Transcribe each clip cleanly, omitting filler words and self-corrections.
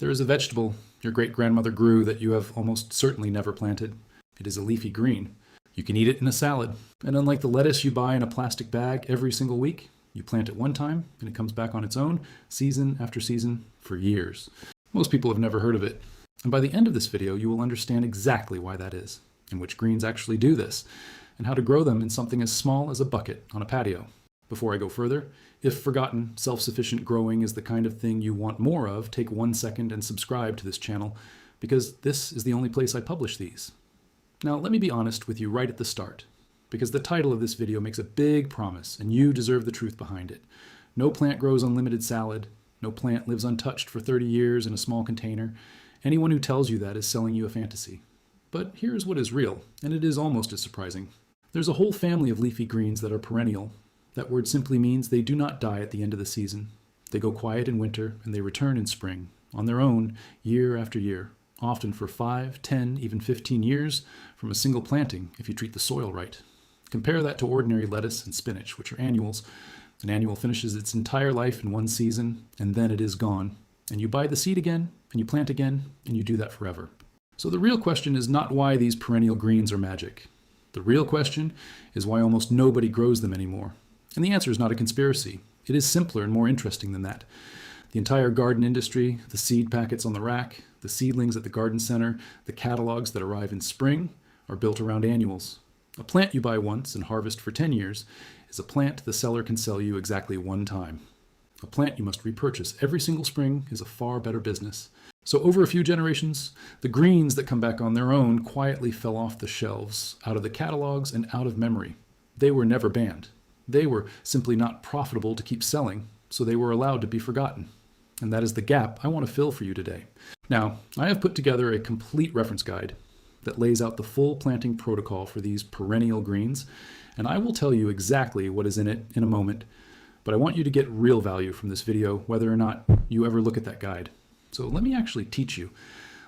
There is a vegetable your great-grandmother grew that you have almost certainly never planted. It is a leafy green. You can eat it in a salad, and unlike the lettuce you buy in a plastic bag every single week, you plant it one time and it comes back on its own, season after season, for years. Most people have never heard of it, and by the end of this video you will understand exactly why that is, and which greens actually do this, and how to grow them in something as small as a bucket on a patio. Before I go further, if forgotten, self-sufficient growing is the kind of thing you want more of, take 1 second and subscribe to this channel, because this is the only place I publish these. Now let me be honest with you right at the start, because the title of this video makes a big promise, and you deserve the truth behind it. No plant grows unlimited salad. No plant lives untouched for 30 years in a small container. Anyone who tells you that is selling you a fantasy. But here's what is real, and it is almost as surprising. There's a whole family of leafy greens that are perennial. That word simply means they do not die at the end of the season. They go quiet in winter, and they return in spring, on their own, year after year, often for 5, 10, even 15 years from a single planting if you treat the soil right. Compare that to ordinary lettuce and spinach, which are annuals. An annual finishes its entire life in one season, and then it is gone. And you buy the seed again, and you plant again, and you do that forever. So the real question is not why these perennial greens are magic. The real question is why almost nobody grows them anymore. And the answer is not a conspiracy. It is simpler and more interesting than that. The entire garden industry, the seed packets on the rack, the seedlings at the garden center, the catalogs that arrive in spring are built around annuals. A plant you buy once and harvest for 10 years is a plant the seller can sell you exactly one time. A plant you must repurchase every single spring is a far better business. So over a few generations, the greens that come back on their own quietly fell off the shelves, out of the catalogs and out of memory. They were never banned. They were simply not profitable to keep selling, so they were allowed to be forgotten. And that is the gap I want to fill for you today. Now, I have put together a complete reference guide that lays out the full planting protocol for these perennial greens, and I will tell you exactly what is in it in a moment, but I want you to get real value from this video whether or not you ever look at that guide. So let me actually teach you.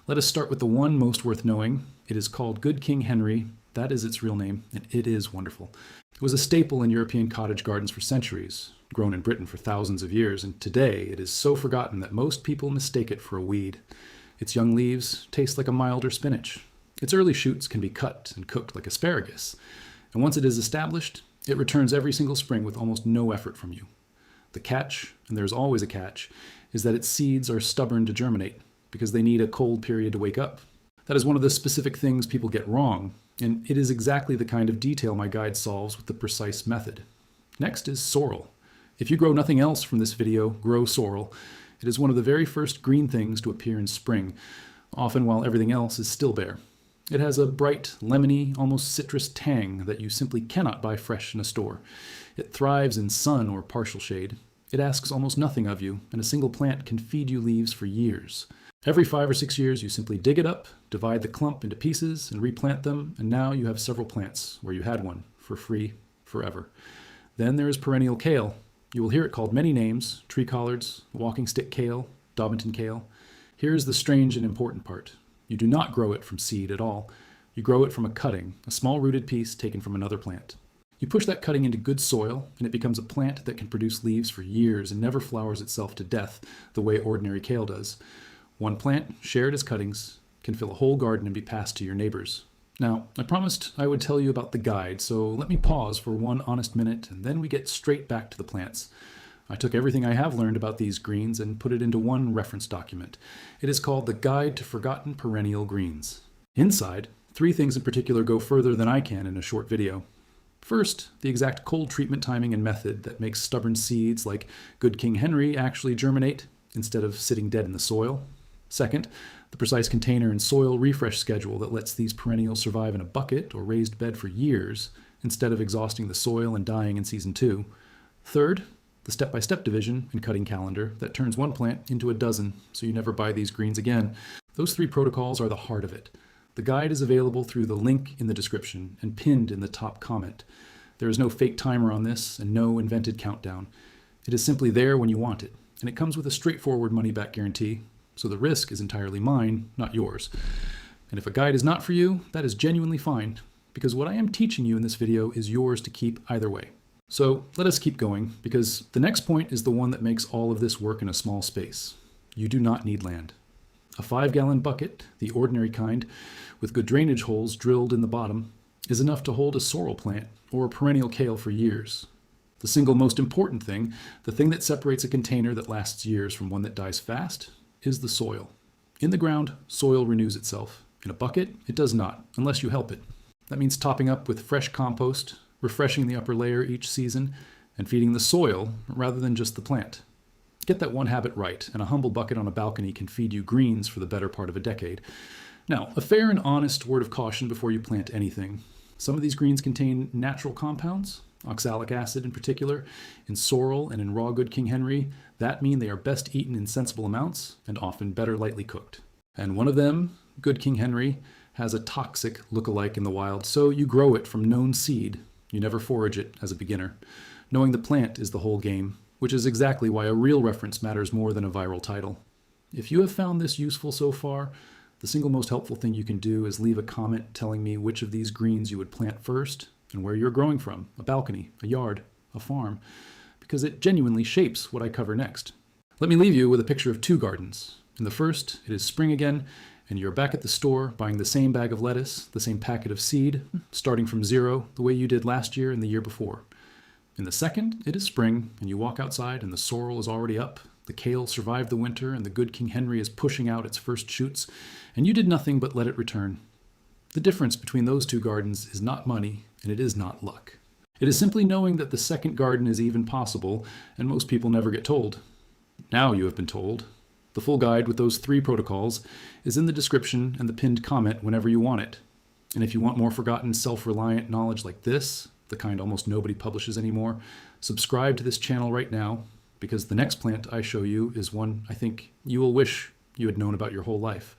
Let us start with the one most worth knowing. It is called Good King Henry. That is its real name, and it is wonderful. It was a staple in European cottage gardens for centuries, grown in Britain for thousands of years, and today it is so forgotten that most people mistake it for a weed. Its young leaves taste like a milder spinach. Its early shoots can be cut and cooked like asparagus, and once it is established, it returns every single spring with almost no effort from you. The catch, and there's always a catch, is that its seeds are stubborn to germinate because they need a cold period to wake up. That is one of the specific things people get wrong, and it is exactly the kind of detail my guide solves with the precise method. Next is sorrel. If you grow nothing else from this video, grow sorrel. It is one of the very first green things to appear in spring, often while everything else is still bare. It has a bright, lemony, almost citrus tang that you simply cannot buy fresh in a store. It thrives in sun or partial shade. It asks almost nothing of you, and a single plant can feed you leaves for years. Every 5 or 6 years, you simply dig it up, divide the clump into pieces, and replant them, and now you have several plants where you had one, for free, forever. Then there is perennial kale. You will hear it called many names: tree collards, walking stick kale, Dobington kale. Here's the strange and important part. You do not grow it from seed at all. You grow it from a cutting, a small rooted piece taken from another plant. You push that cutting into good soil, and it becomes a plant that can produce leaves for years and never flowers itself to death the way ordinary kale does. One plant, shared as cuttings, can fill a whole garden and be passed to your neighbors. Now, I promised I would tell you about the guide, so let me pause for one honest minute, and then we get straight back to the plants. I took everything I have learned about these greens and put it into one reference document. It is called The Guide to Forgotten Perennial Greens. Inside, 3 things in particular go further than I can in a short video. First, the exact cold treatment timing and method that makes stubborn seeds like Good King Henry actually germinate instead of sitting dead in the soil. Second, the precise container and soil refresh schedule that lets these perennials survive in a bucket or raised bed for years instead of exhausting the soil and dying in season 2. Third, the step-by-step division and cutting calendar that turns one plant into a dozen so you never buy these greens again. Those 3 protocols are the heart of it. The guide is available through the link in the description and pinned in the top comment. There is no fake timer on this and no invented countdown. It is simply there when you want it, and it comes with a straightforward money-back guarantee, so the risk is entirely mine, not yours. And if a guide is not for you, that is genuinely fine, because what I am teaching you in this video is yours to keep either way. So let us keep going, because the next point is the one that makes all of this work in a small space. You do not need land. A 5-gallon bucket, the ordinary kind, with good drainage holes drilled in the bottom, is enough to hold a sorrel plant or a perennial kale for years. The single most important thing, the thing that separates a container that lasts years from one that dies fast, is the soil. In the ground, soil renews itself. In a bucket, it does not, unless you help it. That means topping up with fresh compost, refreshing the upper layer each season, and feeding the soil rather than just the plant. Get that one habit right, and a humble bucket on a balcony can feed you greens for the better part of a decade. Now, a fair and honest word of caution before you plant anything. Some of these greens contain natural compounds, oxalic acid in particular, in sorrel and in raw good King Henry. That mean they are best eaten in sensible amounts and often better lightly cooked. And one of them, good King Henry, has a toxic lookalike in the wild, so you grow it from known seed. You never forage it as a beginner. Knowing the plant is the whole game, which is exactly why a real reference matters more than a viral title. If you have found this useful so far, the single most helpful thing you can do is leave a comment telling me which of these greens you would plant first and where you're growing from, a balcony, a yard, a farm, because it genuinely shapes what I cover next. Let me leave you with a picture of 2 gardens. In the first, it is spring again, and you're back at the store buying the same bag of lettuce, the same packet of seed, starting from zero, the way you did last year and the year before. In the second, it is spring, and you walk outside and the sorrel is already up, the kale survived the winter, and the good King Henry is pushing out its first shoots, and you did nothing but let it return. The difference between those 2 gardens is not money, and it is not luck. It is simply knowing that the second garden is even possible, and most people never get told. Now you have been told. The full guide with those 3 protocols is in the description and the pinned comment whenever you want it. And if you want more forgotten, self-reliant knowledge like this, the kind almost nobody publishes anymore, subscribe to this channel right now, because the next plant I show you is one I think you will wish you had known about your whole life.